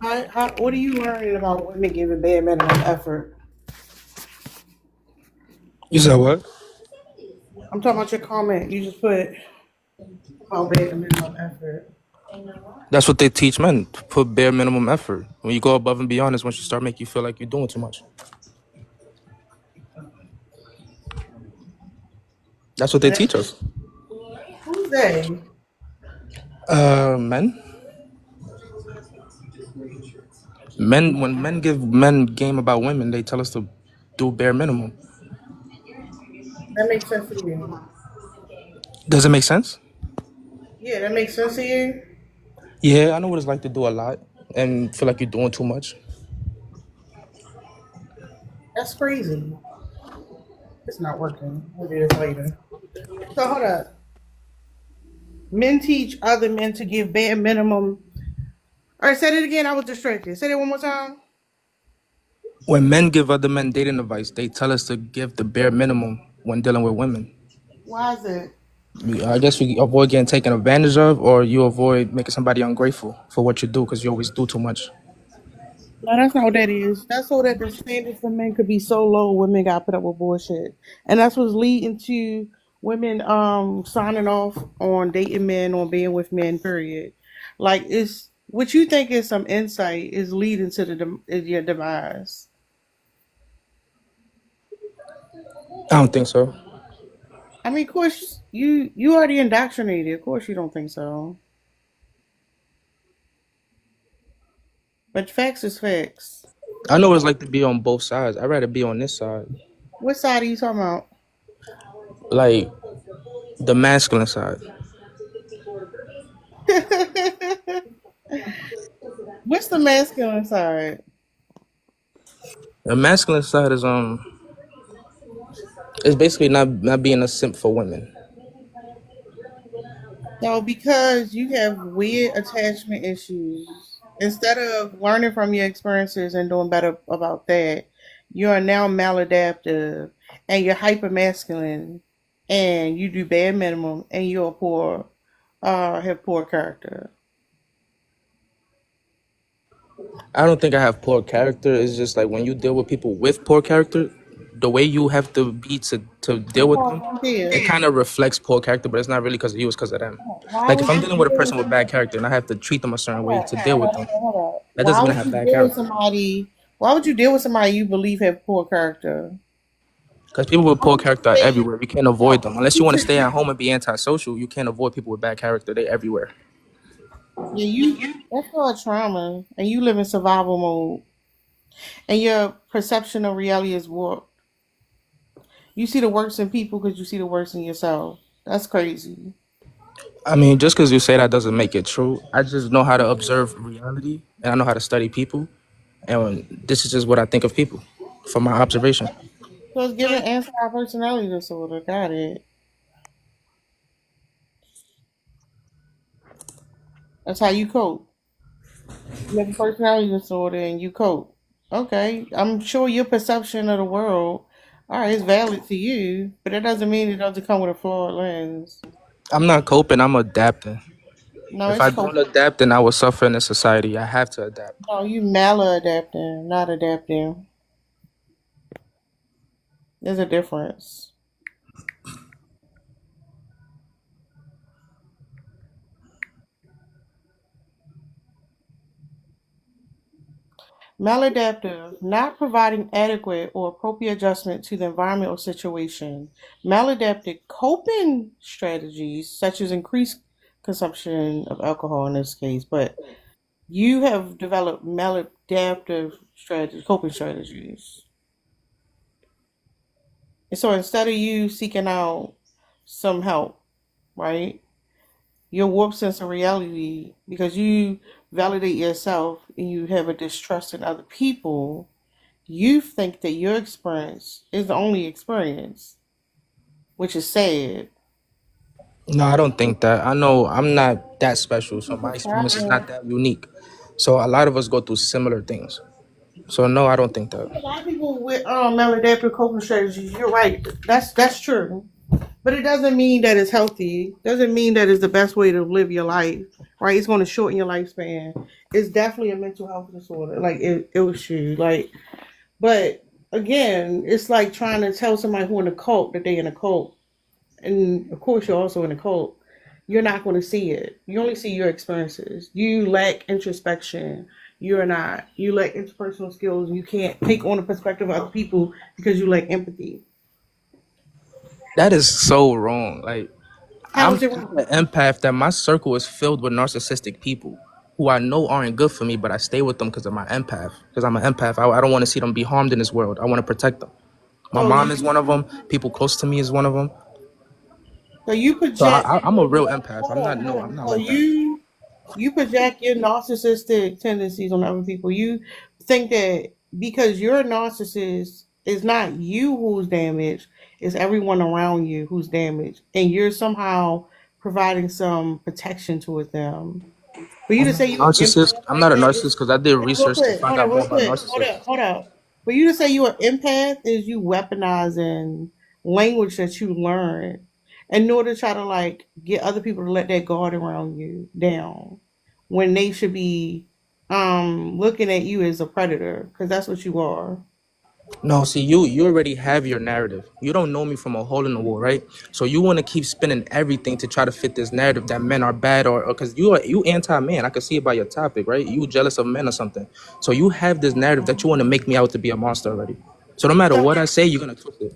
What are you learning about women giving bare minimum effort? You said what? I'm talking about your comment. You just put about bare minimum effort. That's what they teach men. To put bare minimum effort. When you go above and beyond is when you start making you feel like you're doing too much. That's what they And teach us. who's they? Men. Men. When men give men game about women, they tell us to do bare minimum. That makes sense to you. Does it make sense? Yeah, that makes sense to you. Yeah, I know what it's like to do a lot and feel like you're doing too much. That's crazy. It's not working. We'll do this later. So hold up. Men teach other men to give bare minimum. All right, say it again. I was distracted. Say it one more time. When men give other men dating advice, they tell us to give the bare minimum when dealing with women. Why is it? I guess we avoid getting taken advantage of, or you avoid making somebody ungrateful for what you do because you always do too much. No, that's not what that is. That's so that the standards for men could be so low, women got put up with bullshit, and that's what's leading to women signing off on dating men, on being with men. Period. Like it's what you think is some insight is leading to is your demise. I don't think so. I mean, of course you already indoctrinated. Of course you don't think so, but facts is facts. I know what it's like to be on both sides. I'd rather be on this side, What side are you talking about? like the masculine side. What's the masculine side? The masculine side is basically not being a simp for women. No, because you have weird attachment issues. Instead of learning from your experiences and doing better about that, you are now maladaptive and you're hyper masculine and you do bare minimum and you're poor, have poor character. I don't think I have poor character. It's just like when you deal with people with poor character, the way you have to be to deal Well, with pause them, right there. it kind of reflects poor character, but it's not really because of you. It's because of them. Why Like if would I'm you dealing with a deal person with with bad character and I have to treat them a certain way hold to up, deal hold with up, them, hold up, hold up. that Why doesn't mean I would have you bad deal with character. somebody? Why would you deal with somebody you believe have poor character? Because people with Why poor would you character are say everywhere. We can't avoid no? them unless you want to stay at home and be antisocial. You can't avoid people with bad character. They everywhere. Yeah, that's called trauma, and you live in survival mode, and your perception of reality is warped. You see the worst in people because you see the worst in yourself. That's crazy. I mean, just because you say that doesn't make it true. I just know how to observe reality and I know how to study people. And this is just what I think of people from my observation. So it's giving anti-personality disorder. Got it. That's how you cope. You have a personality disorder and you cope. Okay, I'm sure your perception of the world, all right, is valid to you, but that doesn't mean it doesn't come with a flawed lens. I'm not coping, I'm adapting. No, If it's I don't coping. adapt, then I will suffer in this society. I have to adapt. No, you maladapting, not adapting. There's a difference. Maladaptive, not providing adequate or appropriate adjustment to the environment or situation. Maladaptive coping strategies, such as increased consumption of alcohol in this case, but you have developed maladaptive strategies, coping strategies. And so instead of you seeking out some help, right? Your warped sense of reality because you validate yourself and you have a distrust in other people, you think that your experience is the only experience, which is sad. No, I don't think that. I know I'm not that special, so People my experience is travel. not that unique. So a lot of us go through similar things. So no, I don't think that. A lot of people with maladaptive coping strategies. You're right. That's true. But it doesn't mean that it's healthy. Doesn't mean that it's the best way to live your life, right? It's going to shorten your lifespan. It's definitely a mental health disorder. Like it was you. Like, but again, it's like trying to tell somebody who in a cult that they in a cult, and of course you're also in a cult. You're not going to see it. You only see your experiences. You lack introspection. You're not. You lack interpersonal skills. You can't take on the perspective of other people because you lack empathy. That is so wrong. Like How I'm is it such wrong? an empath that my circle is filled with narcissistic people who I know aren't good for me, but I stay with them because of my empath. Because I'm an empath. I don't want to see them be harmed in this world. I want to protect them. My So mom is you one of them. People close to me is one of them. So you So project. I'm a real empath. Hold on, hold I'm on. not So like that. you project your narcissistic tendencies on other people. You think that because you're a narcissist, it's not you who's damaged, it's everyone around you who's damaged, and you're somehow providing some protection towards them. For you I'm to not say a you're an narcissist. empath I'm like not a that narcissist is because I did hold on real research to quick. find Hold on out more real about quick. Hold narcissists. up. Hold up. For you to say you're an empath is you weaponizing language that you learned in order to try to like get other people to let that guard around you down when they should be looking at you as a predator because that's what you are. No, see, you already have your narrative. You don't know me from a hole in the wall, right? So you want to keep spinning everything to try to fit this narrative that men are bad, or because you anti man. I can see it by your topic, right? You jealous of men or something. So you have this narrative that you want to make me out to be a monster already. So no matter So what I say, you're gonna twist it.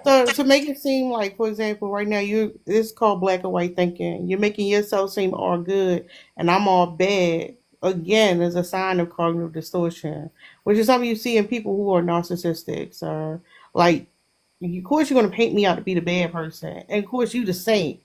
So to make it seem like, for example, right now you it's called black and white thinking. You're making yourself seem all good and I'm all bad. Again, is a sign of cognitive distortion, which is something you see in people who are narcissistic. So, like, of course, you're going to paint me out to be the bad person, and of course, you the saint.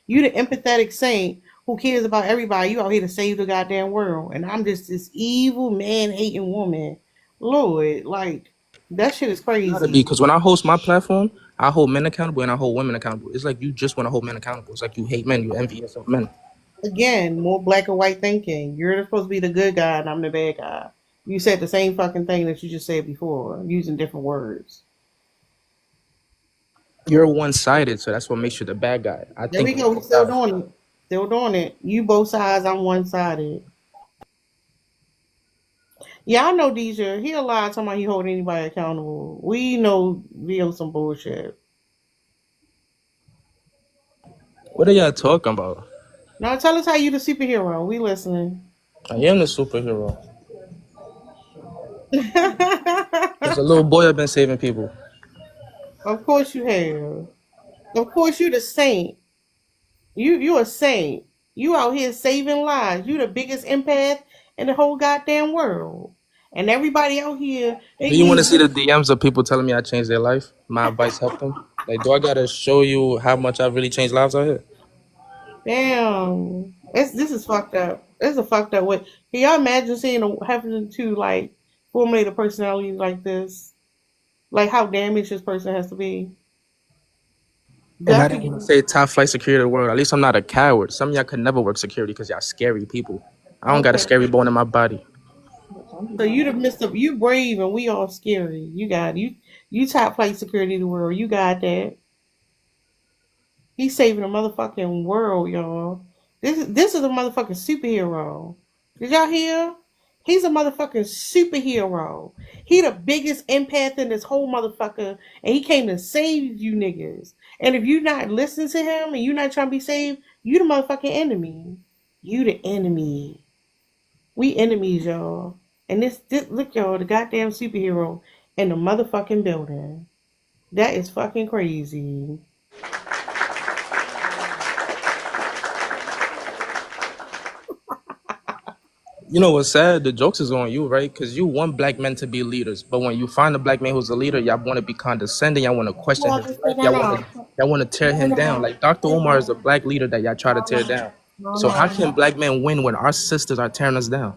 You the empathetic saint who cares about everybody. You out here to save the goddamn world, and I'm just this evil man hating woman. Lord, like that shit is Gotta be crazy. because when I host my platform, I hold men accountable and I hold women accountable. It's like you just want to hold men accountable. It's like you hate men, you envy yourself men. Again, more black and white thinking. You're supposed to be the good guy and I'm the bad guy. You said the same fucking thing that you just said before, using different words. You're one sided, so that's what makes you the bad guy. I There think we on go. We both still sides. doing it. Still doing it. You both sides, I'm one sided. Yeah, I know Deja. He a lie talking about he hold anybody accountable. We know we on some bullshit. What are y'all talking about? Now tell us how you the superhero. We listening. I am the superhero. As a little boy, I've been saving people. Of course you have. Of course you the saint. You a saint. You out here saving lives. You the biggest empath in the whole goddamn world. And everybody out here, they Do you want to need see the DMs of people telling me I changed their life? My advice helped them. Like, do I gotta show you how much I've really changed lives out here? damn. This is fucked up. This is a fucked up way. Can y'all imagine seeing having to like formulate a personality like this? Like how damaged this person has to be. And I didn't want to Definitely. say top flight security of the world. At least I'm not a coward. Some of y'all could never work security because y'all scary people. I don't got a Okay. scary bone in my body. So you the Mr. You brave and we all scary. You got it. You top flight security of the world. You got that. He's saving the motherfucking world, y'all. This is a motherfucking superhero. Did y'all hear? He's a motherfucking superhero. He the biggest empath in this whole motherfucker, and he came to save you niggas. And if you not listening to him and you not trying to be saved, you the motherfucking enemy. You the enemy. We enemies, y'all. And this look, y'all, the goddamn superhero in the motherfucking building. That is fucking crazy. You know what's sad? The jokes is on you, right? Because you want black men to be leaders, but when you find a black man who's a leader, y'all want to be condescending. Y'all want to question No, his life. Y'all want to tear him down. Like Dr. Umar is a black leader that y'all try to tear down. So how can black men win when our sisters are tearing us down?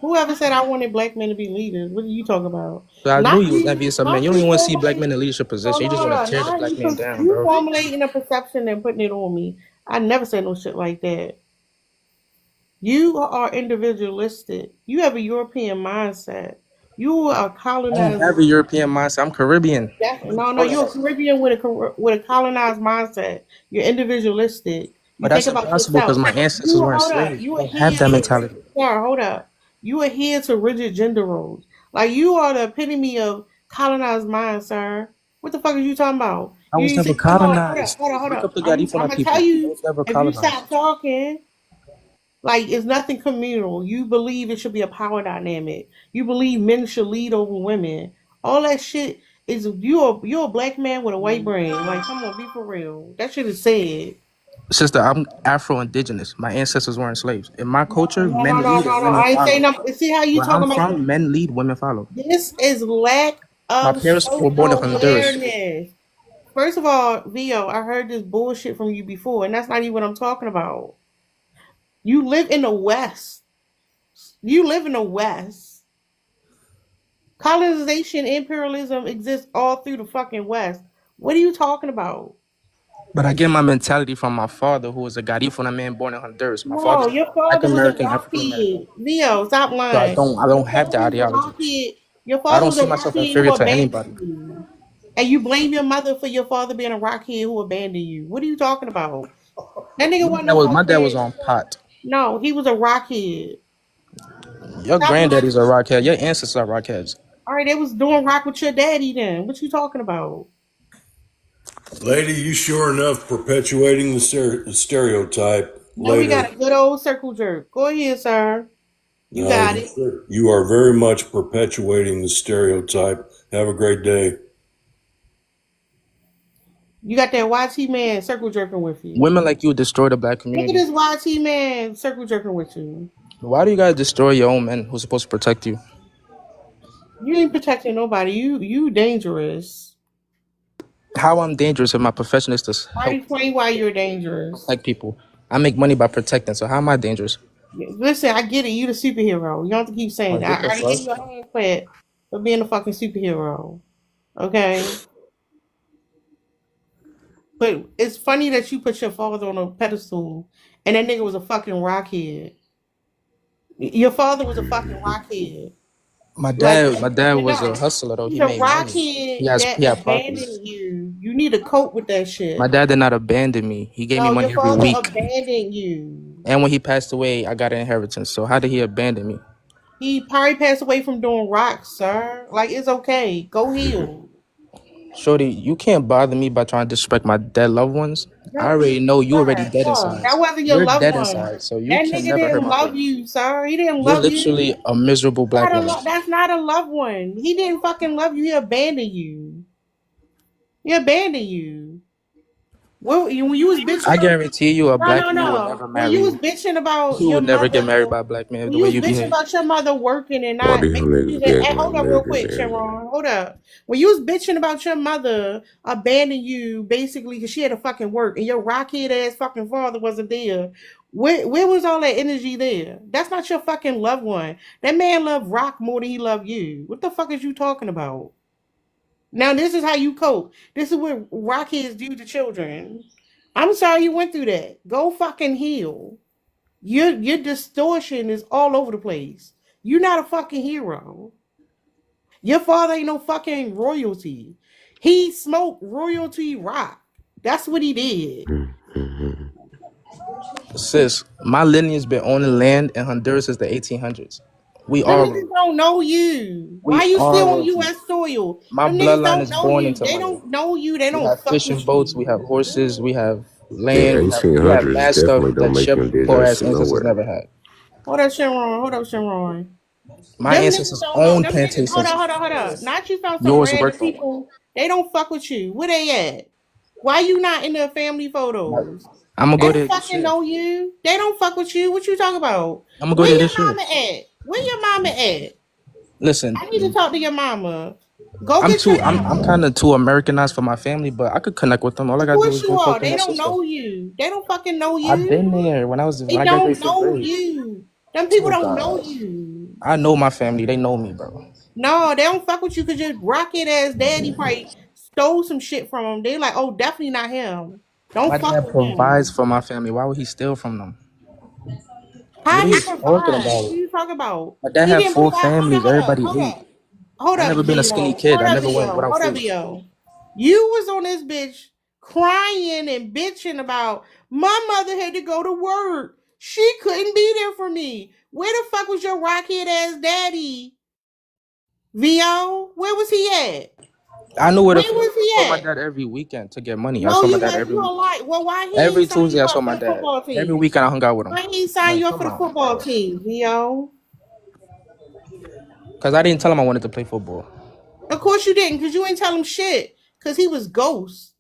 Whoever said I wanted black men to be leaders? What are you talking about? So I knew Not you was you. envious of men. Not You don't you even want to see black formulating. men in leadership Hold position. You on, just hold want to on. tear the Not black you. man down, You bro. formulating a perception and putting it on me. I never said no shit like that. You are individualistic. You have a European mindset. You were a I don't colonizer. have a European mindset. I'm Caribbean. No, you're a Caribbean with a colonized mindset. You're individualistic. You But think that's about impossible because yourself. my ancestors You were hold up. enslaved. You I are don't have that here. mentality. Sir, hold up. You are here to rigid gender roles. Like you are the epitome of colonized mind, sir. What the fuck are you talking about? I was You never say, come on, hold up, colonized. hold up, hold Look up up. the I'm Garifuna gonna tell people. I you was never if you colonized. stop talking. Like it's nothing communal. You believe it should be a power dynamic. You believe men should lead over women. All that shit is you're a black man with a white brain. Like, come on, be for real. That shit is said. Sister, I'm Afro-Indigenous. My ancestors weren't slaves. In my No, culture, no, no, men no, lead no, and no. women I ain't saying follow. no. See how you Where I'm talking about from, men lead, women follow. this is lack My of parents were born in social Honduras. awareness. First of all, Vio, I heard this bullshit from you before, and that's not even what I'm talking about. You live in the West. You live in the West. Colonization, imperialism exists all through the fucking West. What are you talking about? But I get my mentality from my father, who was a Garifuna man born in Honduras. My No, father's your Black father was a American, African American. rockhead. Leo, stop So I lying. don't, I Your don't have father the was a ideology. rockhead. Your I father don't was a see myself rockhead who inferior to abandoned anybody. you. And you blame your mother for your father being a rockhead who abandoned you. What are you talking about? That nigga wasn't no My dad was rockhead. on pot. No, he was a rockhead. Your Stop granddaddy's a lying. rockhead. Your ancestors are rockheads. All right, they was doing rock with your daddy then. What you talking about? Lady, you sure enough perpetuating the stereotype No, we later. got a good old circle jerk. Go ahead, sir. You No, got it. you are very much perpetuating the stereotype. Have a great day. You got that YT man circle jerking with you. Women like you destroy the black Look at community. this YT man circle jerking with you. Why do you guys destroy your own men who's supposed to protect you? You ain't protecting nobody. You dangerous. How I'm dangerous if my profession is to I help explain why you're dangerous. protect people. I make money by protecting. So how am I dangerous? Listen, I get it. You the superhero. You don't have to keep saying Like that. what I the already gave you a fuck? hand clap for being a fucking superhero. Okay? But it's funny that you put your father on a pedestal and that nigga was a fucking rockhead. Your father was a fucking rockhead. Like, My dad was a no. hustler though. He's He a made money. rockhead that He had profits. abandoned you. You need to cope with that My shit. dad did not abandon me. He gave me No, your money every father week. abandoned you. And when he passed away, I got an inheritance. So how did he abandon me? He probably passed away from doing rocks, sir. Like, it's okay. Go heal. Shorty, you can't bother me by trying to disrespect my dead loved ones. I Sir, already know you already dead sir, inside. that wasn't your You're loved dead one. inside, so you That can nigga never hurt didn't my love feelings. you, sir. He didn't You're love you. literally a miserable black woman. That's not a loved one. He didn't fucking love you. He abandoned you. He abandoned you. Well, when you was bitching I about guarantee you a no, black no, man would no. never When marry you was you. bitching about You your would never get married mother, by a black man when the you way was you bitching behave. about your mother working and Why not do you making niggas music, get hey, my hold up real niggas quick, in? Sharon. Hold up. When you was bitching about your mother abandoning you basically because she had to fucking work and your rockhead ass fucking father wasn't there, where was all that energy there? That's not your fucking loved one. That man loved rock more than he loved you. What the fuck is you talking about? Now this is how you cope. This is what rockheads do to children. I'm sorry you went through that. Go fucking heal. Your distortion is all over the place. You're not a fucking hero. Your father ain't no fucking royalty. He smoked royalty rock. That's what he did. Sis, my lineage been owning land in Honduras since the 1800s. We Them are niggas don't know you. Why we you are still on royalty. U.S. soil? My Them niggas bloodline don't is know born you. into They money. don't know you. They We don't have fuck fishing with boats, we you. have horses, we have The land, we have 1800s mad stuff definitely don't that make your you poor indigenous ass from ancestors nowhere. never had. Hold up, Sharon. Hold up, Sharon. My Them niggas ancestors don't know. owned Them niggas. Hold plantations. up, hold up, hold up. Not you found some Yours random worked on one. people. They don't fuck with you. Where they at? Why you not in the family photos? I'm gonna They go don't there this fucking year. know you. They don't fuck with you. What you talking about? I'm gonna go Where there your this year. mama at? Where your mama at? Listen, I need to talk to your mama. Go get your I'm mama. kind of too Americanized for my family, but I could connect with them. All I Of gotta do course is you go are. talk to They my don't sister. know you. They don't fucking know I've been you. there when They I graduated don't fifth know grade. you. Them people Oh don't know God, you. I know my family. They know me, bro. No, they don't fuck with you because your rocket ass daddy probably stole some shit from him. They like, oh, definitely not him. Don't My fuck dad with provides him. for my family. Why would he steal from them? What How are he you talking provide? about? What are you talking about? My dad He have didn't full provide. Hold up, families. hold up, Everybody hold ate. up. Hold I up, never been a skinny Vio. kid. I never went without Hold up, food. Vio. You was on this bitch crying and bitching about my mother had to go to work. She couldn't be there for me. Where the fuck was your rockhead ass daddy? Vio? Where was he at? I knew where Where the fuck was I saw he my at? dad every weekend to get money. I No, saw my you dad had every you don't weekend. like. Well, why he Every ain't sign Tuesday you I up saw for my the dad. football Every team? weekend I hung out with him. Why he ain't sign Like, you up come for the on. football team, Vio? Because I didn't tell him I wanted to play football. Of course you didn't, because you ain't tell him shit. Because he was ghost.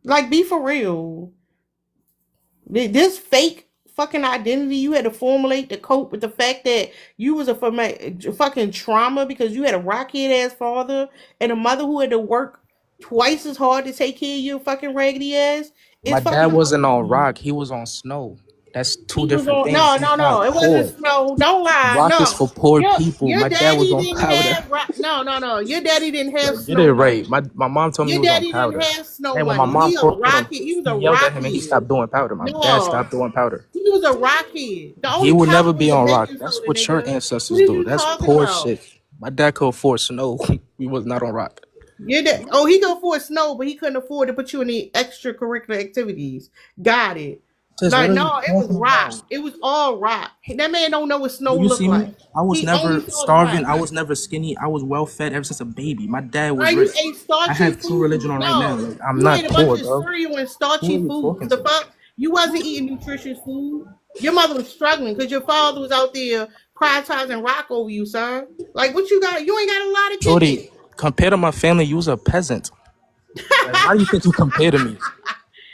Like, be for real. This fake fucking identity you had to formulate to cope with the fact that you was a fucking trauma because you had a rockhead ass father and a mother who had to work twice as hard to take care of your fucking raggedy ass. My It's dad fucking wasn't on crazy. rock. He was on snow. That's two He was different on things. no, He's no, no. not It wasn't poor. snow. Don't lie. Rock is No. for poor Your people. your My dad was daddy on didn't powder. have no, no, no. Your daddy didn't have Like, get snow it right. money. My mom told me he Your was on daddy didn't powder. have snow And when my money. mom He a caught him, rocket. He was he a yelled at him and he rocket. stopped doing powder. My dad No. stopped doing powder. He was a rockhead. The He only would powder never was be a on rock. baking That's soda, what your nigga. ancestors What are do. you That's talking poor about? shit. My dad could afford snow. We was not on rock. Oh, he could afford snow, but he couldn't afford to put you in the extracurricular activities. Got it. Sis, what Like, are you no, it was talking rock. about? It was all rock. That man don't know what snow Do you look see me? like. I was He only never saw the starving. rock. I was never skinny. I was well fed ever since a baby. My dad was Right, you rich. ate I starchy have true food. religion on right now. No, Like, I'm you ate not a bunch poor, of dog. cereal and Who are starchy you foods. talking The to? fuck? You wasn't eating nutritious food. Your mother was struggling because your father was out there prioritizing rock over you, son. Like, what you got? You ain't got a lot of Shorty, tickets. compared to my family, you was a peasant. Like, why do you think you compare to me?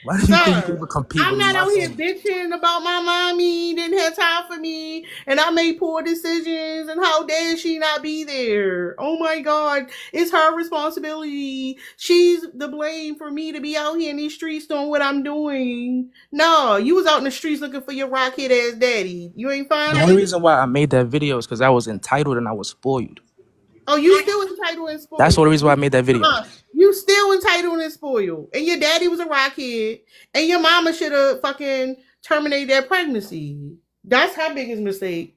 Why do you think you can Sir, even compete I'm with not my out here family? bitching about my mommy didn't have time for me and I made poor decisions and how dare she not be there. Oh my God, it's her responsibility. She's the blame for me to be out here in these streets doing what I'm doing. No, you was out in the streets looking for your rockhead ass daddy. You ain't The find only him? reason why I made that video is because I was entitled and I was spoiled. Oh, you still entitled and That's the only spoiled. reason why I made that video. You still entitled and spoiled. And your daddy was a rockhead. And your mama should have fucking terminated that pregnancy. That's her biggest mistake.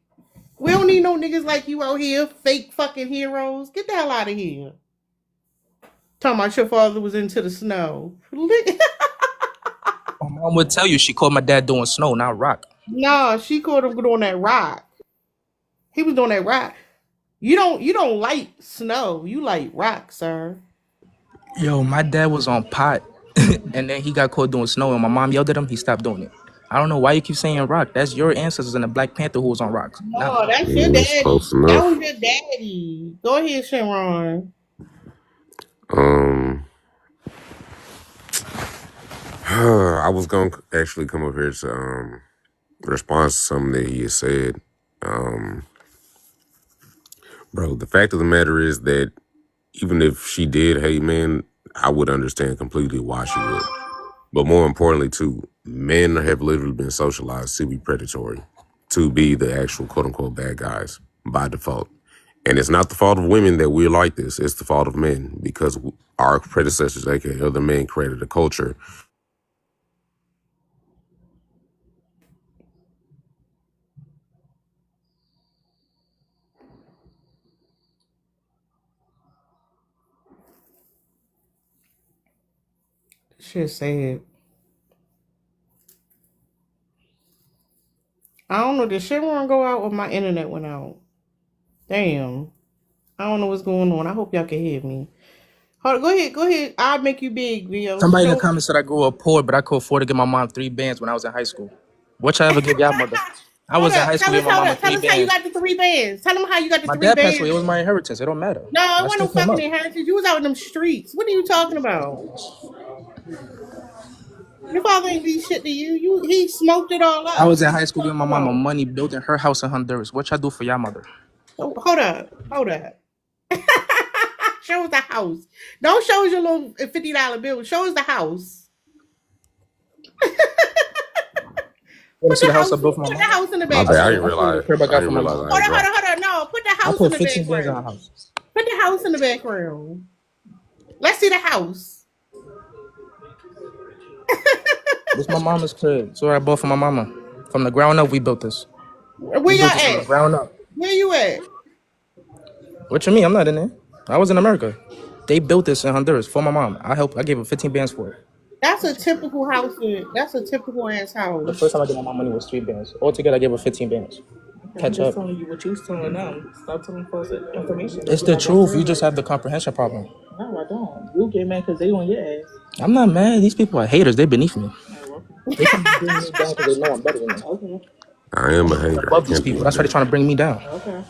We don't need no niggas like you out here, fake fucking heroes. Get the hell out of here. Talking about your father was into the snow. My mom would tell you she caught my dad doing snow, not rock. Nah, she caught him doing that rock. He was doing that rock. You don't like snow. You like rock, sir. Yo, my dad was on pot, and then he got caught doing snow, and my mom yelled at him. He stopped doing it. I don't know why you keep saying rock. That's your ancestors in the Black Panther who was on rocks, not No, me. that's your It's close daddy. That was enough. your daddy. Go ahead, Sharon. Um, I was gonna actually come up here to respond to something that he has said. Um, bro, the fact of the matter is that even if she did hate men, I would understand completely why she would. But more importantly, too, men have literally been socialized to be predatory, to be the actual quote unquote bad guys by default. And it's not the fault of women that we're like this. It's the fault of men because our predecessors, aka other men, created a culture. Shit said. I don't know. Did Sharon go out or my internet went out? Damn. I don't know what's going on. I hope y'all can hear me. Hold on, go ahead. Go ahead. I'll make you big, Rio. Somebody in the Show. comments said I grew up poor, but I could afford to give my mom 3 bands when I was in high school. What y'all ever give y'all mother? I Hold was in up. high school giving my mama Tell three us how you bands. got the 3 bands. Tell them how you got the My three dad passed away. It bands. was my inheritance. It don't matter. No, it I wasn't still no came fucking up. inheritance. You was out in them streets. What are you talking about? Your father ain't do shit to you. He smoked it all I up. was in What are high you school giving my talking mama about? money, building her house in Honduras. What y'all do for y'all mother? Oh, hold up. Hold up. Show us the house. Don't show us your little $50 bill. Show us the house. You want to Put see the the house I house. built for my Put the mama? house in the My bad. I I background. didn't show you the realize. crib I I got didn't for my realize mama. I Hold had on, hold on, dropped. hold on. No, put the I house in put the 15 bands in her background. house. Put the house in the background. Let's see the house. This my mama's crib. It's what I bought for my mama. From the ground up, we built this. Where We y'all built this from the at? ground up. Where you at? What you mean? I'm not in there. I was in America. They built this in Honduras for my mom. I helped. I gave her 15 bands for it. That's a typical house. That's a typical ass The house. first time I gave my mom money was 3 bands. Altogether, I gave her 15 bands. I'm Catch just up. telling you what you was telling them. Stop telling false information. It's the truth. You just have the comprehension problem. No, I don't. You get mad because they on your ass. I'm not mad. These people are haters. They're beneath me. Oh, They trying to bring me down because they know I'm better than them. okay. I am a hater. I Above these can't people. be That's why they're that. trying to bring me down. Okay.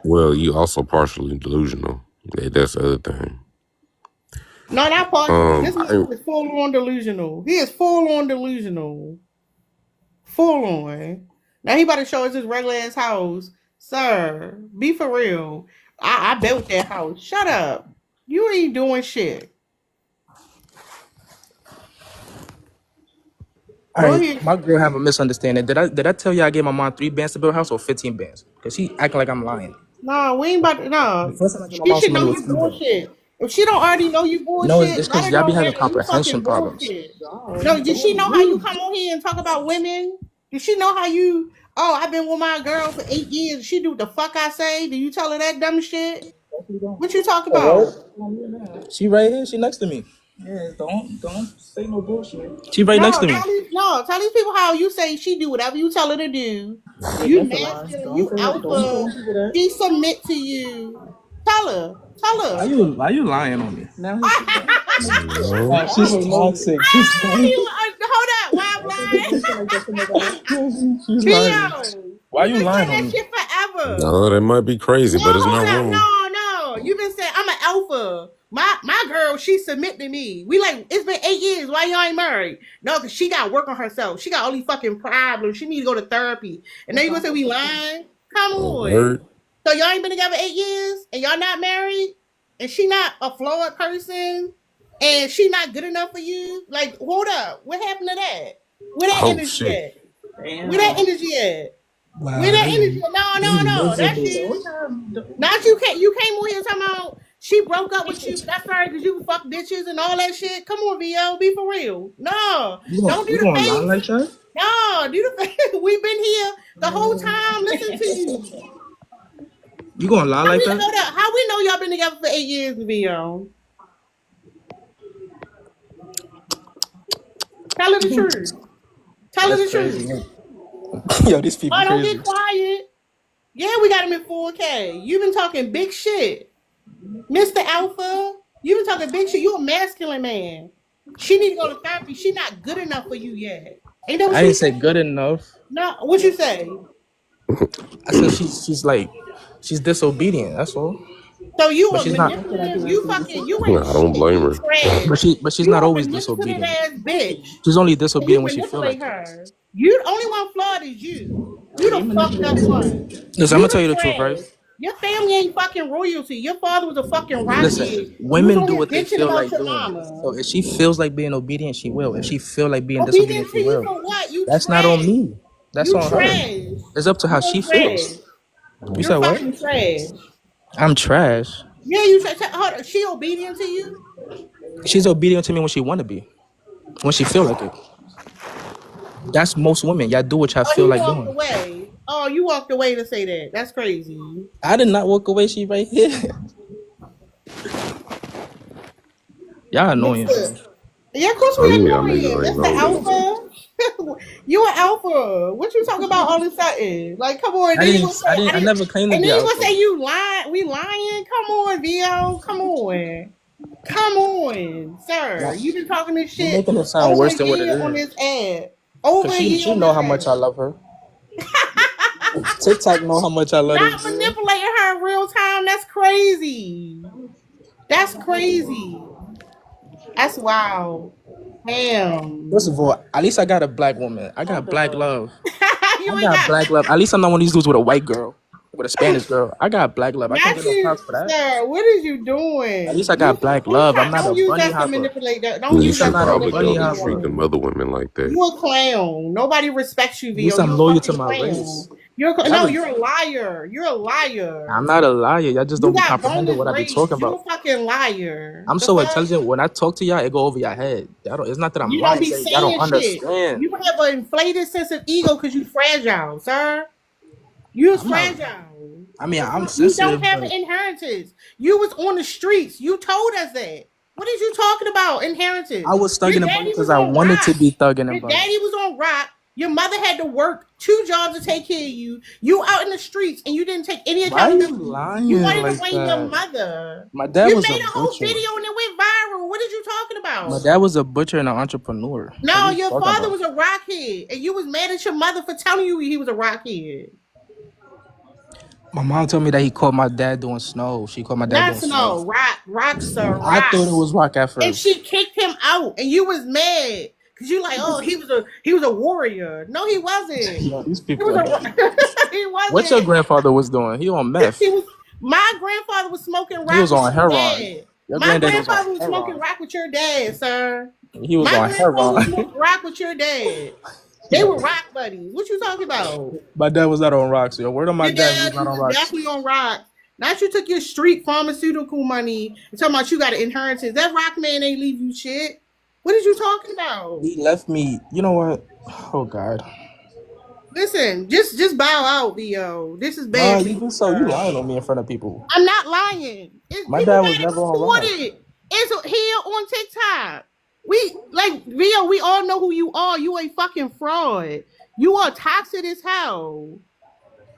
Well, you also partially delusional. Yeah, that's the other thing. No, not partially. This I man is full on delusional. He is full on delusional. Full on. Now he about to show us his regular ass house. Sir, be for real. I built that house. Shut up. You ain't doing shit. All Go right, ahead. my girl have a misunderstanding. Did I tell you I gave my mom 3 bands to build a house or 15 bands? Because she acting like I'm lying. No, we ain't about to. The No. first time I gave my She mom should some know money was you 3 bands. bullshit. If she don't already know you No, it's bullshit, let because her y'all be know having that you comprehension fucking problems. bullshit. No, did she know how you come on here and talk about women? Did she know how you? Oh, I've been with my girl for 8 years. She do what the fuck I say. Do you tell her that dumb shit? What you talk about? She right here. She next to me. Yeah, don't say no bullshit. She right next to me. Tell these people how you say she do whatever you tell her to do. Yeah, You that's a lie. masculine, Don't you say don't tell alpha. people that. She submit to you. Tell her. Why you lying on me? Now he's No. She's toxic. She's lying. Hold up, why blind? She's lying. Theo, Why you you been lying saying on that me? shit forever. No, that might be crazy, No, but it's hold not up, wrong. no. You been saying I'm an alpha. My girl, she submit to me. We like it's been 8 years. Why y'all ain't married? No, cause she got to work on herself. She got all these fucking problems. She need to go to therapy. And then you gonna say we lying? Come Oh, on. word. So y'all ain't been together 8 years and y'all not married? And she not a flawed person? And she not good enough for you? Like, hold up. What happened to that? Where that Oh, energy shit. at? Where that energy at? Wow, Where that energy at? No. That's you. Not you came on here talking about she broke up with you. That's right, because you fuck bitches and all that shit. Come on, VO. Be for real. No. Don't do You the gonna lie face. like that? No, do the face. We've been here the whole time. Listen to you. You gonna lie like that? How we know y'all been together for 8 years, VO? Tell her the truth. Tell her the truth. Yo, these people Oh, don't crazy. get quiet. Yeah, we got him in 4K. You've been talking big shit. Mr. Alpha, you've been talking big shit. You a masculine man. She need to go to therapy. She not good enough for you yet. Ain't that what I she didn't say said? good enough. No, what you say? I said she's disobedient. That's all. So you But a she's not. manipulative, you ain't I don't shit. blame You her. trash. But she's You not a always manipulative disobedient. ass bitch. She's only And you disobedient when she feel like manipulate it. her. You the only one flawed is you. You the fucked up one. Listen, I'm You gonna tell you the the truth, right? trash. Your family ain't fucking royalty. Your father was a fucking Listen, rocket. You was women on do here what they bitching feel about like your doing. mama. So if she feels like being obedient, she will. If she feel like being disobedient, Obedient to she you will. for what? You That's not trash. on me. That's You on her. trash. It's up to how she You're trash. feels. You You're said what? fucking trash. I'm trash. Yeah, you trash. Hold on. She obedient to you? She's obedient to me when she want to be, when she feel like it. That's most women. Y'all do what y'all Oh, feel he like walked doing. away. Oh, you walked away to say that. That's crazy. I did not walk away. She right here. Y'all annoying. Mr. Yeah, of course Some we of y'all annoying. niggas ain't Mr. know this. Alpha. You an alpha. What you talking about all of a sudden? Like, come on. I never claimed to And be then you out gonna say there. you lying? We lying? Come on, VO. Come on. Come on, sir. You been talking this You're shit making it sound over worse a than what it year on is. this ad. Over Cause a year she on know this how much I ad. love her. TikTok know how much I love this Not girl. manipulating her in real time. That's crazy. That's crazy. That's wild. Damn. First of all, at least I got a black woman. I got black love. You I ain't got got black love. At least I'm not one of these dudes with a white girl, with a Spanish girl. I got black love. I can't not get no you, props for that. sir. What is you At doing? least I got black love. I'm not a Don't use bunny that to hopper. manipulate that. Don't You use should that I'm not to a probably bunny go manipulate and hopper. treat anyone. them other women like that. You a clown. Nobody respects you, At Vio. least I'm You a loyal to fucking my clown. race. No, you're a liar. You're a liar. I'm not a liar. Y'all just You don't be got comprehending boneless what I be braids. talking You're about. a fucking liar. I'm The so fuck? intelligent. When I talk to y'all, it go over your head. Y'all don't, it's not that I'm You don't lying. be Y'all don't saying shit. understand. You have an inflated sense of ego because you fragile, sir. You're I'm not. fragile. I mean, I'm You don't sensitive, have but an inheritance. You was on the streets. You told us that. What is you talking about? Inheritance. I was Your thugging and bugging daddy because was I on wanted to rock. be thugging Your and bugging. daddy was on rock. Your mother had to work 2 jobs to take care of you. You out in the streets and you didn't take any Why are you accountability. lying You wanted to like blame your that? mother. My dad You was a made a whole butcher. video and it went viral. What are you talking My about? dad was a butcher and an entrepreneur. What No, are you your talking father about? was a rockhead, and you was mad at your mother for telling you he was a rockhead. My mom told me that he caught my dad doing snow. She caught my dad Not doing snow. snow, rock, sir, I rock. thought it was rock at And first. she kicked him out, and you was mad because you like, oh, he was a warrior. No, he wasn't. Yo, these He people was are a dumb. he What your wasn't. grandfather was doing? He on meth. He was. My grandfather was smoking He rock was with on your heroin. dad. Your My granddad was on grandfather was smoking heroin. rock with your dad, sir. He was My on grandfather heroin. smoked rock with your dad. They were rock buddies. What you talking about? My dad was not on rocks. Yo, word on my Your dad, he was dad not on was rocks. definitely on rock. Not you took your street pharmaceutical money and talking about you got an inheritance. That rock man ain't leave you shit. What is you talking about? He left me. You know what? Oh God. Listen, just bow out, Bo. This is Nah, bad for you you, do so. You sir. lying on me in front of people. I'm not lying. My People dad was got it never on recorded. rocks. It's here on TikTok. We like Rio, we all know who you are. You a fucking fraud. You are toxic as hell.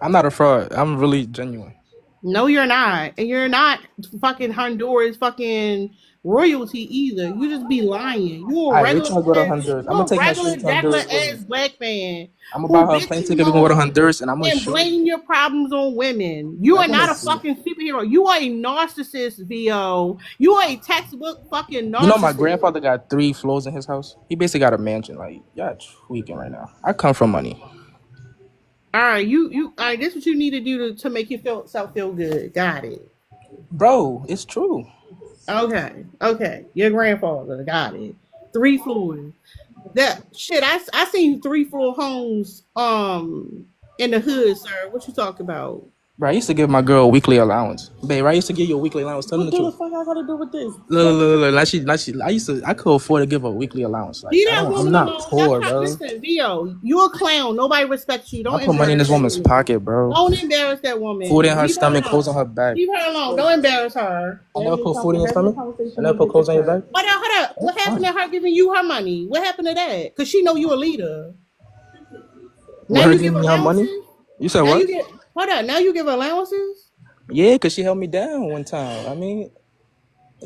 I'm not a fraud. I'm really genuine. No, you're not. And you're not fucking Honduras fucking royalty either. You just be lying. You a Alright, wait regular till I go to ass, Honduras. I'm you gonna a take my regular street to regular Honduras with ass me. black man I'm gonna who buy her a plane bitches ticket. We can go to home Honduras, and I'm gonna and shoot. blame your problems on women. You I'm are gonna not a see. fucking superhero. You are a narcissist, VO. You are a textbook fucking You know, my narcissist. grandfather got 3 floors in his house. He basically got a mansion. Like, y'all tweaking right now. I come from money. All right, all right, this is what you need to do to make yourself feel good. Got it. Bro, it's true. Okay. Your grandfather got it. 3 floors. That shit, I seen 3-floor homes in the hood, sir. What you talking about? Bro, I used to give my girl a weekly allowance. Babe, I used to give you a weekly allowance. Tell them What the the truth. fuck I gotta do with this? Look. I could afford to give her a weekly allowance. Like, Leave I that don't, I'm woman not alone. poor, That's not, bro. listen, Vio, you a clown. Nobody respects you. Don't I put money in embarrass this that woman's woman. pocket, bro. Don't embarrass that woman. Food in her Leave her stomach, clothes on alone. her back. Leave her alone. Don't embarrass her. I never put food in your stomach. I never put clothes on your back. Hold up. What That's happened fine. to her giving you her money? What happened to that? Because she know you a leader. With her giving me her money? You said Now what? you get hold up. Now you give allowances? Yeah, because she held me down one time. I mean,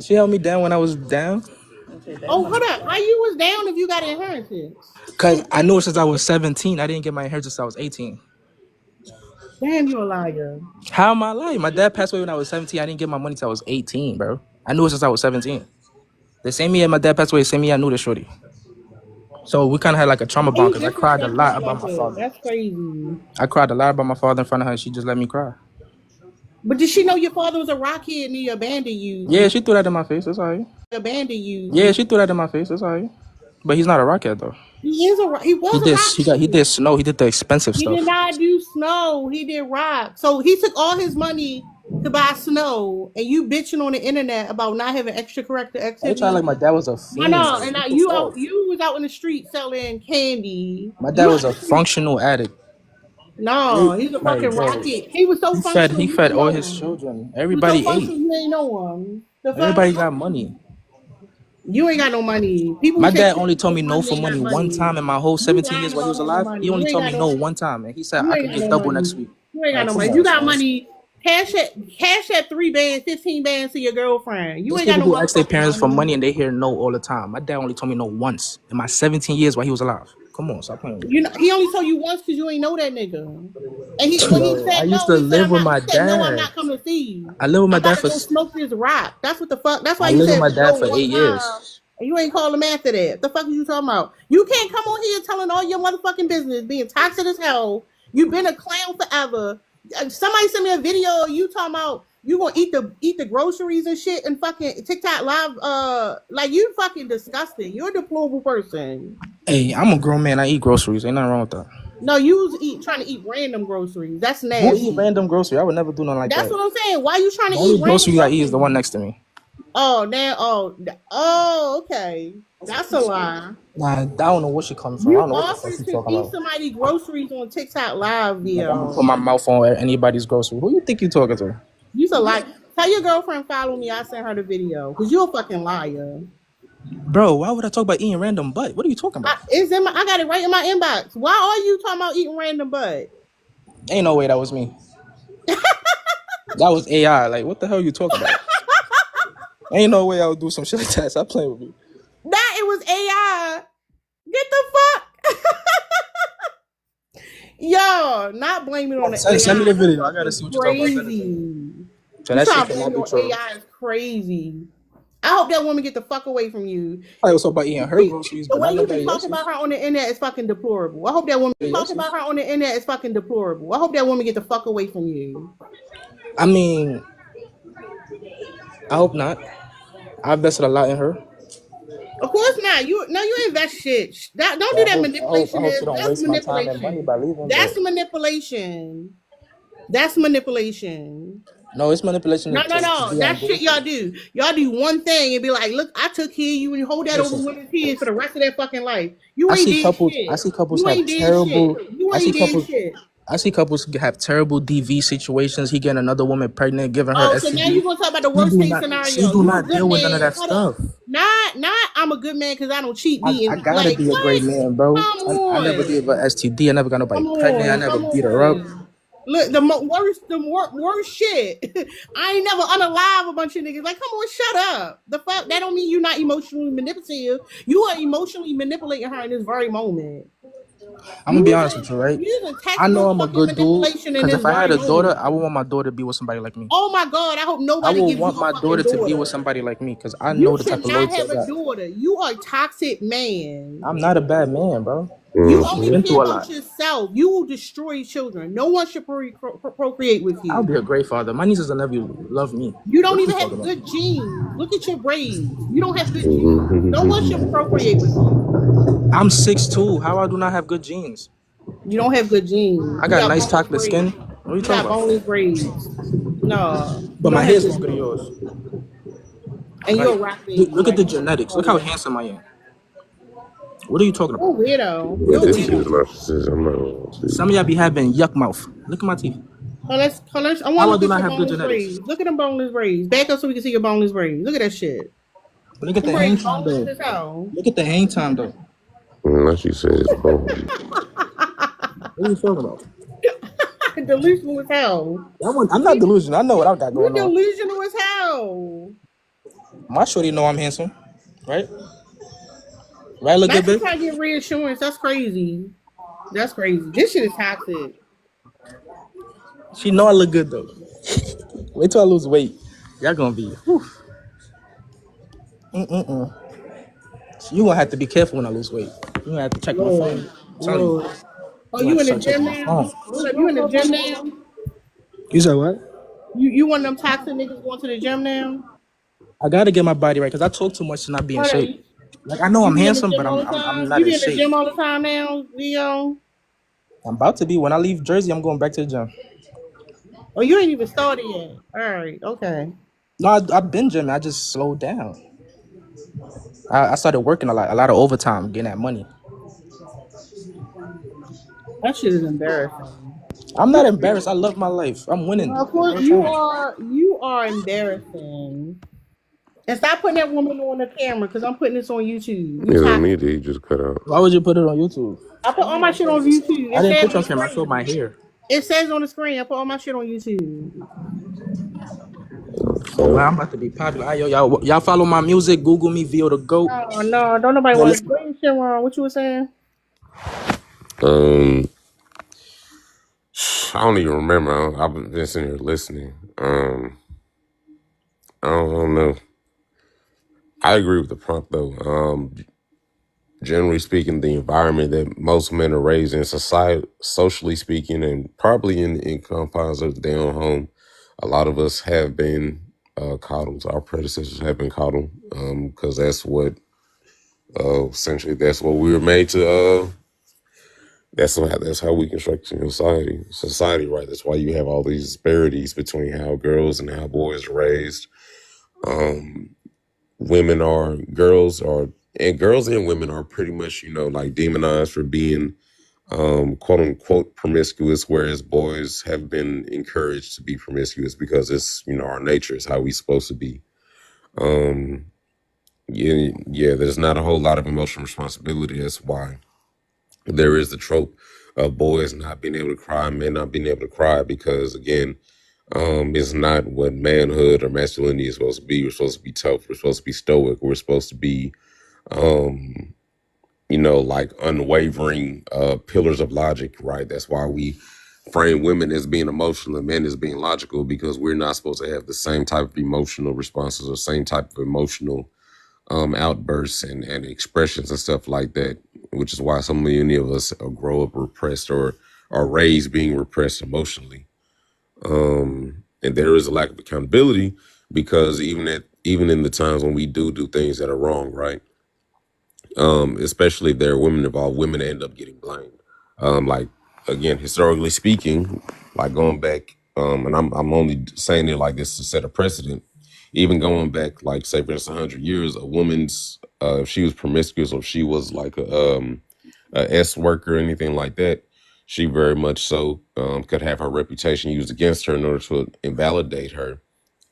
she held me down when I was down. Oh, hold up. How you was down if you got inheritance? Because I knew since I was 17, I didn't get my inheritance until I was 18. Damn, you a liar. How am I lying? My dad passed away when I was 17. I didn't get my money until I was 18, bro. I knew it since I was 17. The same year my dad passed away, the same year I knew this shorty. So we kind of had like a trauma bond because I cried a lot about my father. That's crazy. I cried a lot about my father in front of her, and she just let me cry. But did she know your father was a rockhead and he abandoned you? Yeah, she threw that in my face. That's all right. Abandoned you. Yeah, she threw that in my face. That's all right. But he's not a rockhead though. He was He a rockhead. He did snow. He did the expensive He stuff. did not do snow. He did rock. So he took all his money to buy snow, and you bitching on the internet about not having extracurricular They activities. try like my dad was a I fiend. know, and What the you fuck? was out in the street selling candy. My dad was a functional addict. No, he's a Like, fucking bro, rocket. He was so functional. He you fed didn't all know his him. children. He was Everybody so functional, ate. you ain't know him. The fuck? Everybody got money. You ain't got no money. People My take dad pictures only told me of no for ain't got money one time in my whole You 17 lying years while he about was having alive. money. He only You ain't told got me no. no one time, and he said You I ain't could got get no double money. next week. You ain't got Like, no come money. on, You got son. money. Cash that 3 bands, 15 bands to your girlfriend. You There's ain't got people no who ask their motherfucking parents for money. money and they hear no all the time. My dad only told me no once in my 17 years while he was alive. Come on, stop playing with me. You know, he only told you once because you ain't know that nigga. And when he Yo, I said used no, to live with my he said no, I'm dad. not coming to see you. I lived with my I'm about dad to for go smoke this rock. That's what the fuck. That's why I you lived with said my dad no for one 8 time. years. And you ain't call him after that. The fuck are you talking about? You can't come on here telling all your motherfucking business, being toxic as hell. You've been a clown forever. Somebody sent me a video of you talking about you gonna eat the groceries and shit and fucking TikTok live. Like you fucking disgusting. You're a deplorable person. Hey, I'm a grown man. I eat groceries. Ain't nothing wrong with that. No, you was trying to eat random groceries. That's Who nasty. eat random grocery? I would never do nothing like That's that. what I'm saying. Why you trying The to only eat random grocery I eat is groceries? the one next to me. Oh, now, oh, okay. That's a lie. Nah, I don't know where she comes from. I You don't know what the fuck offered she to talking eat about. somebody groceries on TikTok live, Like, I'm gonna Vio. put my mouth on anybody's grocery. Who you think you talking to? You's a lie. Tell your girlfriend follow me. I sent her the video. Cause you a fucking liar. Bro, why would I talk about eating random butt? What are you talking about? I got it right in my inbox. Why are you talking about eating random butt? Ain't no way that was me. That was AI. Like, what the hell are you talking about? Ain't no way I would do some shit like that. Stop playing with me. That it was AI. Get the fuck. Yo, not blaming it on the AI. Send me the video. I That's gotta see what you're talking about. crazy. So You that trying shit to blame cannot it be on true. AI is crazy. I hope that woman get the fuck away from you. I was talking about eating her groceries, The but way not you been nobody talking else's. about her on the internet is fucking deplorable. I hope that woman talking about her on the internet is fucking deplorable. I hope that woman get the fuck away from you. I mean, I hope not. I invested a lot in her. Of course not. You invest shit. Don't So do I that hope, I hope, I manipulation. hope she don't That's waste my time and money manipulation. by leaving. That's But manipulation. That's manipulation. no, it's manipulation No, no, to no. be That shit y'all ungrateful. do. Y'all do one thing and be like, look, I took care of you and hold that over Listen, women's heads for the rest of their fucking life. You I ain't see did couples. I shit. see couples You have ain't did shit. terrible. You I see ain't did couples. shit. I see couples have terrible DV situations. He getting another woman pregnant, giving her Oh, so now you STD. gonna talk about the She worst do case not. She scenario. do You a not good deal with none of man. that Hold up. stuff. Not I'm a good man because I don't cheat I beating. gotta Like be a great what? man, bro. Come I never did on. but STD. I never got nobody Come pregnant. I on. never Come beat her up. on. Look, worst shit. I ain't never unalive a bunch of niggas. Like, come on, shut up. The fuck? That don't mean you're not emotionally manipulative. You are emotionally manipulating her in this very moment. I'm gonna be honest with you, right? Using I know textbook I'm a fucking good dude. manipulation in Cause this if I had very a daughter, moment. I would want my daughter to be with somebody like me. Oh my God, I hope I nobody would gives want you a my fucking daughter to be with daughter. somebody like me. Cause I You know the type should of not loyalty I have a got. daughter. You are a toxic man. I'm not a bad man, bro. You I've only Mm-hmm. been care through a about lot. yourself. You will destroy children. No one should procreate with I'll you. be a great father. My nieces and nephews love me. You don't What you even talking have about? good genes. Look at your braids. You don't have good genes. No one should Mm-hmm. procreate with you. I'm 6'2". How I do not have good genes? You don't have good genes. I You got got nice boneless chocolate skin. braids. What are you You talking got about? boneless braids. No, you But my don't have hair's good longer than genes. yours. And you're Like, a rock baby. look at the Like, genetics. Look how oh, handsome I am. What are you talking you're a about? weirdo. Yeah, You're a Look at the this teeth. is weirdo. narcissism. I'm not gonna see. Some of y'all be having yuck mouth. Look at my teeth. I want to How I look do at not your have good boneless genetics? braids. Look at them boneless braids. Back up so we can see your boneless braids. Look at that shit. Look at Them the hang braids time boneless though. as hell. Look at the hang time though. Unless you say it's both. What are you talking about? Delusional as hell. I'm not delusional. I know what I got You're going on. delusional as hell. My shorty know I'm handsome, right? Right, look Not good, you babe. trying to get reassurance. That's crazy. That's crazy. This shit is toxic. She know I look good though. Wait till I lose weight. Y'all gonna be. Whew. So you gonna have to be careful when I lose weight. You gonna have to check my phone. Lord. I'm telling you. Lord. Oh, You gonna you have to in the start gym checking my now? phone. Hold up, you in the gym now? You said what? You one of them toxic niggas going to the gym now? I gotta get my body right because I talk too much to not be in Hold up, shape. Like I know you I'm be in the handsome, gym but all I'm the I'm I'm time? not You in be in the shape. gym all the time now, Leo? I'm about to be when I leave Jersey. I'm going back to the gym. Oh, you ain't even started yet. All right, okay. No, I've been gymming. I just slowed down. I started working a lot of overtime, getting that money. That shit is embarrassing. I'm not You, embarrassed. I love my life. I'm winning of course, all the time. you are embarrassing. And stop putting that woman on the camera because I'm putting this on YouTube. You Yeah, toxic. me either. He just cut out. Why would you put it on YouTube? I put all my shit on YouTube. I It didn't says put you on on the camera. I showed my screen. hair. It says on the screen. I put all my shit on YouTube. Oh So, wow, I'm about to be popular. All right, y'all follow my music. Google me, Vio the Goat. Oh no, don't nobody Yo, want to. listen. What you shit wrong? What you were saying? um, I don't even remember. I've been sitting here listening. I don't know. I agree with the prompt though. Generally speaking, the environment that most men are raised in, society, socially speaking, and probably in confines of their own home, a lot of us have been coddled. Our predecessors have been coddled because that's what essentially that's what we were made to. That's how we construct society, right? That's why you have all these disparities between how girls and how boys are raised. Women are girls are And girls and women are pretty much, like demonized for being quote unquote promiscuous, whereas boys have been encouraged to be promiscuous because it's, our nature, is how we supposed to be. Um, yeah, there's not a whole lot of emotional responsibility. That's why there is the trope of boys not being able to cry, men not being able to cry, because again, it's not what manhood or masculinity is supposed to be. We're supposed to be tough. We're supposed to be stoic. We're supposed to be, um, like unwavering pillars of logic, right? That's why we frame women as being emotional and men as being logical, because we're not supposed to have the same type of emotional responses or same type of emotional outbursts and expressions and stuff like that, which is why so many of us grow up repressed or are raised being repressed emotionally. And there is a lack of accountability, because even in the times when we do things that are wrong, right? Especially if there are women involved, women end up getting blamed. Like, again, historically speaking, like going back, and I'm only saying it like this to set a precedent. Even going back, like say for instance, 100 years, a woman's if she was promiscuous or if she was like a S worker or anything like that, she very much so could have her reputation used against her in order to invalidate her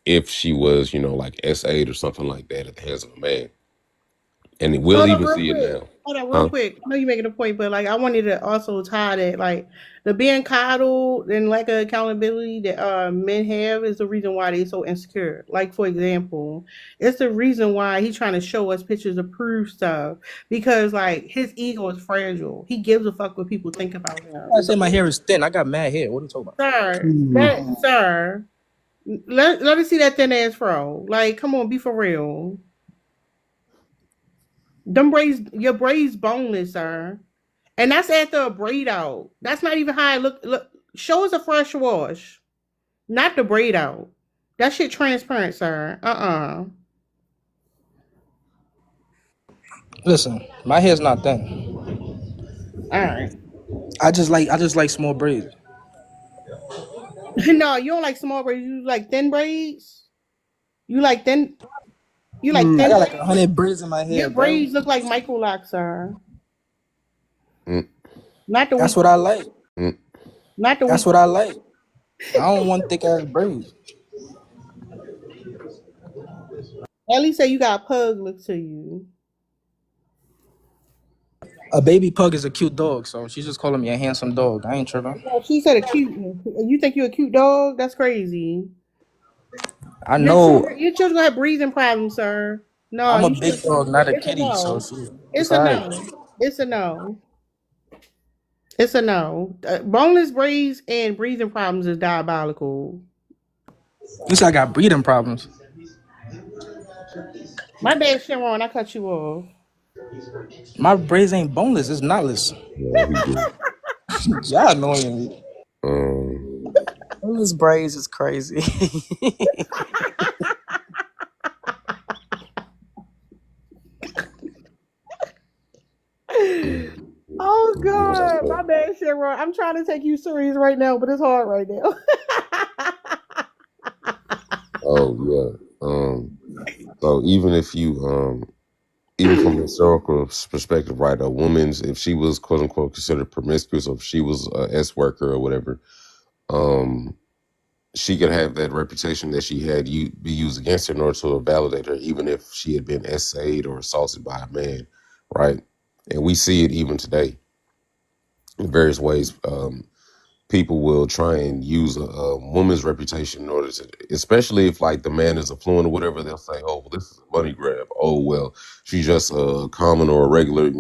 if she was, like S8 or something like that at the hands of a man. And we'll Hold on even real see it quick. now. Hold on real Huh? quick. I know you're making a point, but like I wanted to also tie that like the being coddled and lack of accountability that men have is the reason why they're so insecure. Like for example, it's the reason why he's trying to show us pictures of proof stuff because like his ego is fragile. He gives a fuck what people think about I him. say my hair is thin. I got mad hair. What are you talking about? Sir, let me see that thin ass fro. Like, come on, be for real. Them braids, your braids boneless, sir. And that's after a braid out. That's not even how it look. Show us a fresh wash, not the braid out. That shit transparent, sir. Listen, my hair's not thin. All right. I just like small braids. No, you don't like small braids. You like thin braids. You like thin. You like I thin got like braids. 100 braids in my hair, Your bro. braids look like micro locks, sir. Mm, Not the That's weak. what I like. mm. Not the That's weak. what I like. I don't want thick ass braids. At least say you got a pug look to you. A baby pug is a cute dog, so she's just calling me a handsome dog. I ain't tripping. No, she said a cute. You think you're a cute dog? That's crazy. I Your know children, your children have breathing problems, sir. No, I'm a you should. big dog, not a It's a kitty, so no. she, it's It's a alright. no. It's a no. It's a no. Boneless braids and breathing problems is diabolical. You said I got breathing problems. My bad, Sharon. I cut you off. My braids ain't boneless, it's knotless. No, he did. Y'all annoying me. Um, Boneless braids is crazy. Oh what was I God, my saying? bad, Sharon. I'm trying to take you serious right now, but it's hard right now. Oh yeah. So even from a historical perspective, right, a woman's, if she was quote unquote considered promiscuous, or if she was a S worker or whatever, um, she could have that reputation that she had be used against her in order to validate her, even if she had been essayed or assaulted by a man, right? And we see it even today in various ways. People will try and use a woman's reputation in order to, especially if like the man is affluent or whatever, they'll say, oh, well, this is a money grab. Oh, well, she's just a common or a regular,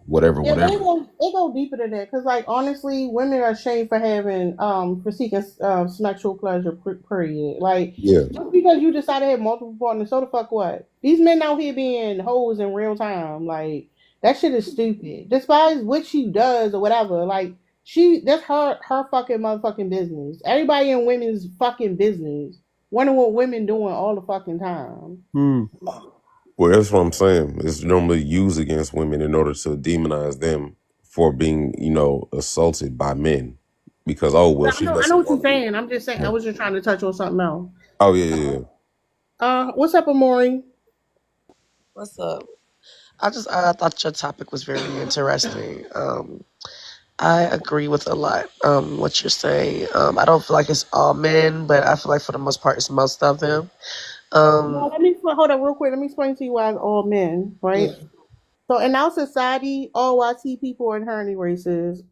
whatever, Yeah, whatever. they go deeper than that because, like, honestly, women are ashamed for having for seeking sexual pleasure. Period. Like, Yeah. just because you decide to have multiple partners, so the fuck what? These men out here being hoes in real time, like that shit is stupid. Despite what she does or whatever, like that's her fucking motherfucking business. Everybody in women's fucking business. Wonder what women doing all the fucking time. Well, that's what I'm saying. It's normally used against women in order to demonize them for being, assaulted by men. Because, oh, well, she I just know a what you're woman. saying. I'm just saying. I was just trying to touch on something else. Oh, yeah, yeah, yeah. What's up, Amori? What's up? I thought your topic was very interesting. I agree with a lot what you're saying. I don't feel like it's all men, but I feel like for the most part it's most of them. Well, Um, let me hold up real quick. Let me explain to you why it's all men, yeah. right? So in our society, all YT people are inherently racist.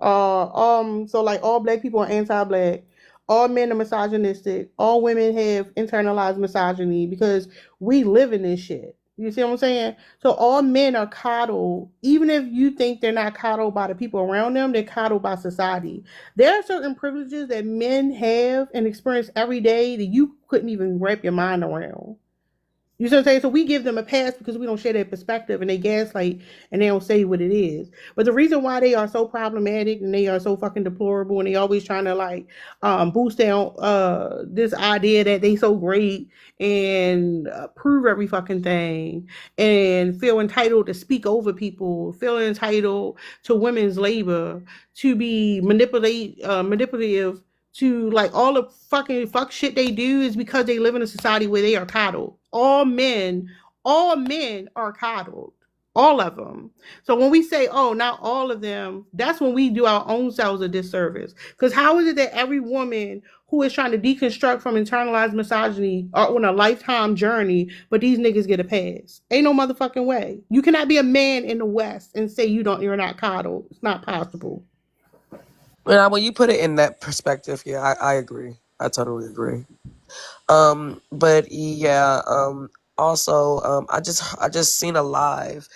So like all black people are anti-black. All men are misogynistic. All women have internalized misogyny because we live in this shit. You see what I'm saying? So all men are coddled, even if you think they're not coddled by the people around them, they're coddled by society. There are certain privileges that men have and experience every day that you couldn't even wrap your mind around. You see what I'm saying? So we give them a pass because we don't share their perspective and they gaslight and they don't say what it is. But the reason why they are so problematic and they are so fucking deplorable and they always trying to like boost down this idea that they so great and prove every fucking thing and feel entitled to speak over people, feel entitled to women's labor, to be manipulative, to like all the fucking fuck shit they do is because they live in a society where they are coddled. All men are coddled. All of them. So when we say, oh, not all of them, that's when we do our own selves a disservice. Because how is it that every woman who is trying to deconstruct from internalized misogyny are on a lifetime journey, but these niggas get a pass? Ain't no motherfucking way. You cannot be a man in the West and say you're not coddled. It's not possible. When you put it in that perspective, yeah, I agree. I totally agree. But yeah, also, I just seen a live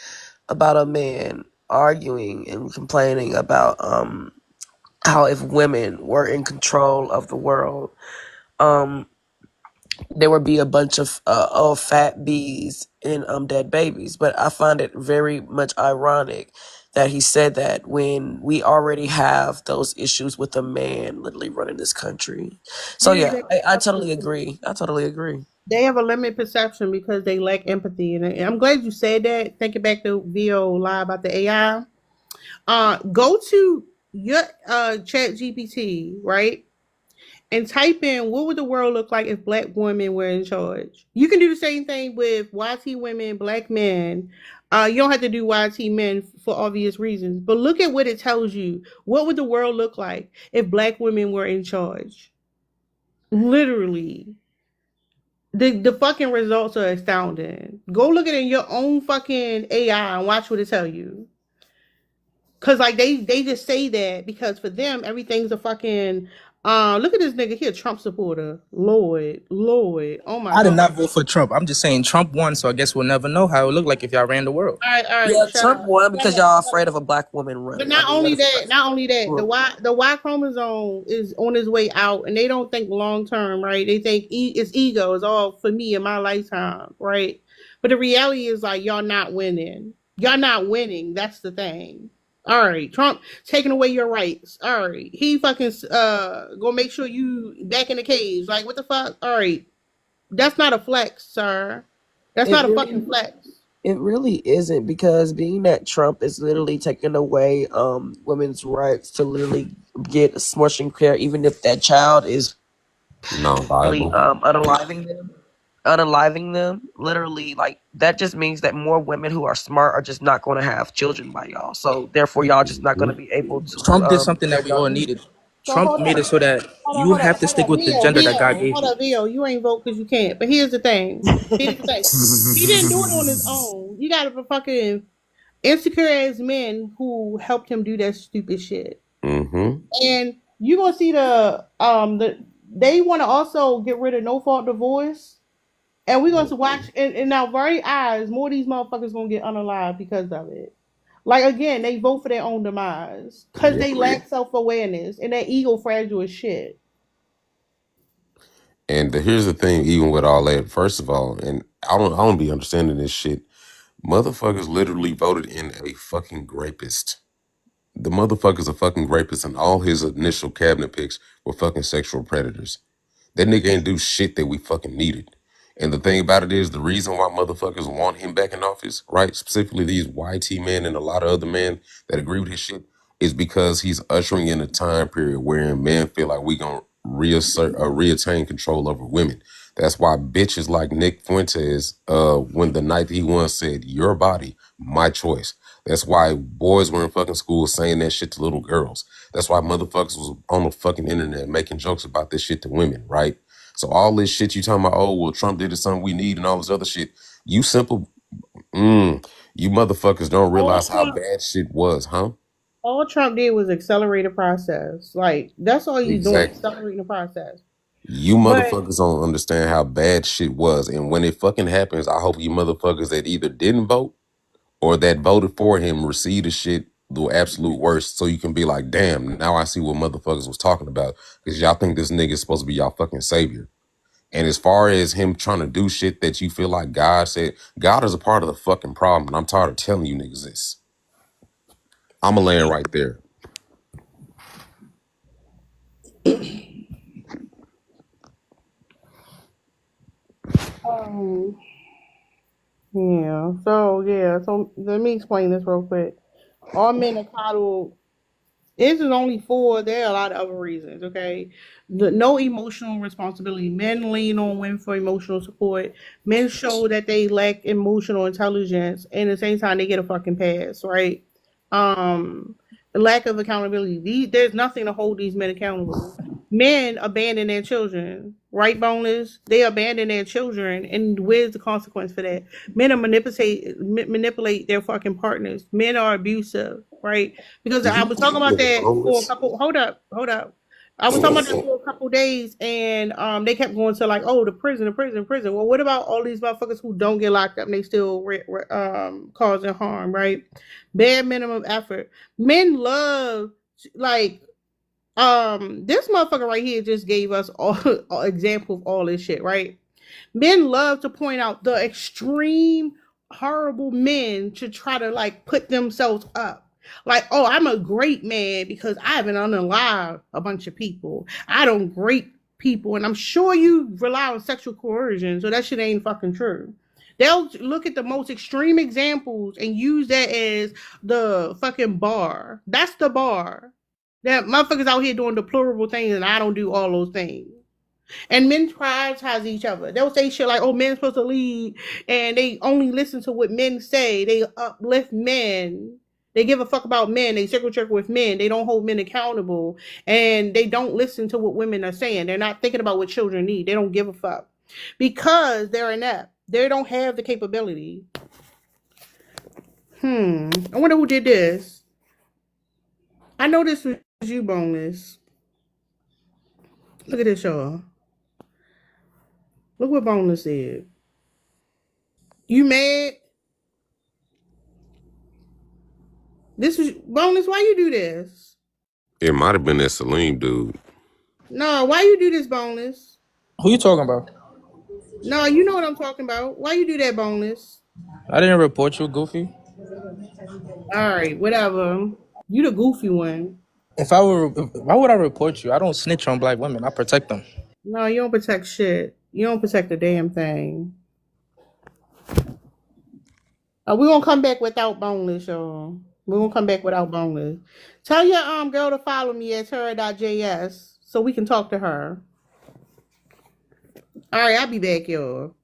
about a man arguing and complaining about how if women were in control of the world, um there would be a bunch of fat bees and dead babies. But I find it very much ironic that he said that when we already have those issues with a man literally running this country. So Yeah, yeah, I totally agree. I totally agree. they have a limited perception because they lack empathy. And I'm glad you said that. Thinking back to VO Live about the AI. Go to your chat GPT, right? And type in what would the world look like if black women were in charge. You can do the same thing with YT women, black men. You don't have to do YT men for obvious reasons, but look at what it tells you. What would the world look like if black women were in charge? Literally. The fucking results are astounding. Go look at it in your own fucking AI and watch what it tell you. Cause like they just say that because for them everything's a fucking look at this nigga here, Trump supporter. Lord. Oh my I did god. not vote for Trump. I'm just saying Trump won, so I guess we'll never know how it looked like if y'all ran the world. All right, Yeah, shut Trump up. won Shut because up. y'all Shut afraid of up. a black woman But running. I not mean, that only is that, not only that, true. the Y chromosome is on its way out, and they don't think long term, right? They think it's ego, it's all for me in my lifetime, right? But the reality is like y'all not winning. Y'all not winning. That's the thing. All right, Trump taking away your rights. All right, he fucking gonna make sure you back in the cage. Like what the fuck? All right, that's not a flex, sir. That's It not a really fucking flex. It really isn't, because being that Trump is literally taking away women's rights to literally get smushing care, even if that child is really Non-viable. unaliving them, literally, like that just means that more women who are smart are just not going to have children by y'all. So therefore, y'all just not going to Mhm. be able to Trump did something that have we y'all all kids. needed. So Trump made it so that you have to stick with the gender that God gave Hold you. up, Vio. You ain't vote because you can't. But here's the thing. Here's the thing. He didn't do it on his own. You got a fucking insecure ass men who helped him do that stupid shit. Mm-hmm. And you gonna see the they want to also get rid of no fault divorce. And we're going to watch in our very eyes, more of these motherfuckers gonna get unalive because of it. Like again, they vote for their own demise because Yep. they lack self awareness and their ego fragile as shit. And here's the thing, even with all that, first of all, and I don't be understanding this shit. Motherfuckers literally voted in a fucking rapist. The motherfucker's a fucking rapist, and all his initial cabinet picks were fucking sexual predators. That nigga ain't do shit that we fucking needed. And the thing about it is, the reason why motherfuckers want him back in office, right? Specifically these YT men and a lot of other men that agree with his shit, is because he's ushering in a time period wherein men feel like we gonna reattain control over women. That's why bitches like Nick Fuentes, when the night he won said, "Your body, my choice." That's why boys were in fucking school saying that shit to little girls. That's why motherfuckers was on the fucking internet making jokes about this shit to women, right? So all this shit you talking about, oh, well, Trump did something we need and all this other shit. You simple, you motherfuckers don't All realize how Trump, bad shit was, huh? all Trump did was accelerate the process. Like that's all he's doing, Exactly. accelerating the process. You But motherfuckers don't understand how bad shit was. And when it fucking happens, I hope you motherfuckers that either didn't vote or that voted for him receive the shit the absolute worst so you can be like, damn, now I see what motherfuckers was talking about. Because y'all think this nigga is supposed to be y'all fucking savior. And as far as him trying to do shit that you feel like God said, God is a part of the fucking problem. And I'm tired of telling you niggas this. I'm going to land right there. um, so let me explain this real quick. All men are coddled. This is only four. There are a lot of other reasons. Okay, no emotional responsibility. Men lean on women for emotional support. Men show that they lack emotional intelligence, and at the same time, they get a fucking pass. Right? Um, lack of accountability. There's nothing to hold these men accountable. Men abandon their children. Right, boneless. They abandon their children, and where's the consequence for that? Men are manipulate their fucking partners. Men are abusive. Right? Because Do I you was talking believe about in that for a bonus? couple. Hold up. I was talking about that for a couple days, and they kept going to like, oh, the prison. Well, what about all these motherfuckers who don't get locked up and they still causing harm, right? Bare minimum effort. Men love like this motherfucker right here just gave us all example of all this shit, right? Men love to point out the extreme horrible men to try to like put themselves up. Like, oh, I'm a great man because I haven't unalived a bunch of people. I don't great people, and I'm sure you rely on sexual coercion, so that shit ain't fucking true. They'll look at the most extreme examples and use that as the fucking bar. That's the bar. That motherfuckers out here doing deplorable things, and I don't do all those things. And men prioritize each other. They'll say shit like, "Oh, men's supposed to lead," and they only listen to what men say. They uplift men. They give a fuck about men. They circle jerk with men. They don't hold men accountable, and they don't listen to what women are saying. They're not thinking about what children need. They don't give a fuck because they're inept. They don't have the capability. I wonder who did this. I know this was you, boneless. Look at this, y'all. Look what boneless said. You mad? This is bonus. Why you do this? It might have been that Salim dude. No, why you do this, bonus? Who you talking about? No, you know what I'm talking about. Why you do that, bonus? I didn't report you, Goofy. All right, whatever. You the goofy one. If I were, why would I report you? I don't snitch on black women. I protect them. No, you don't protect shit. You don't protect a damn thing. We're gonna come back without boneless, y'all. We're gonna come back without boneless. Tell your girl to follow me at Terra.js so we can talk to her. All right, I'll be back, y'all.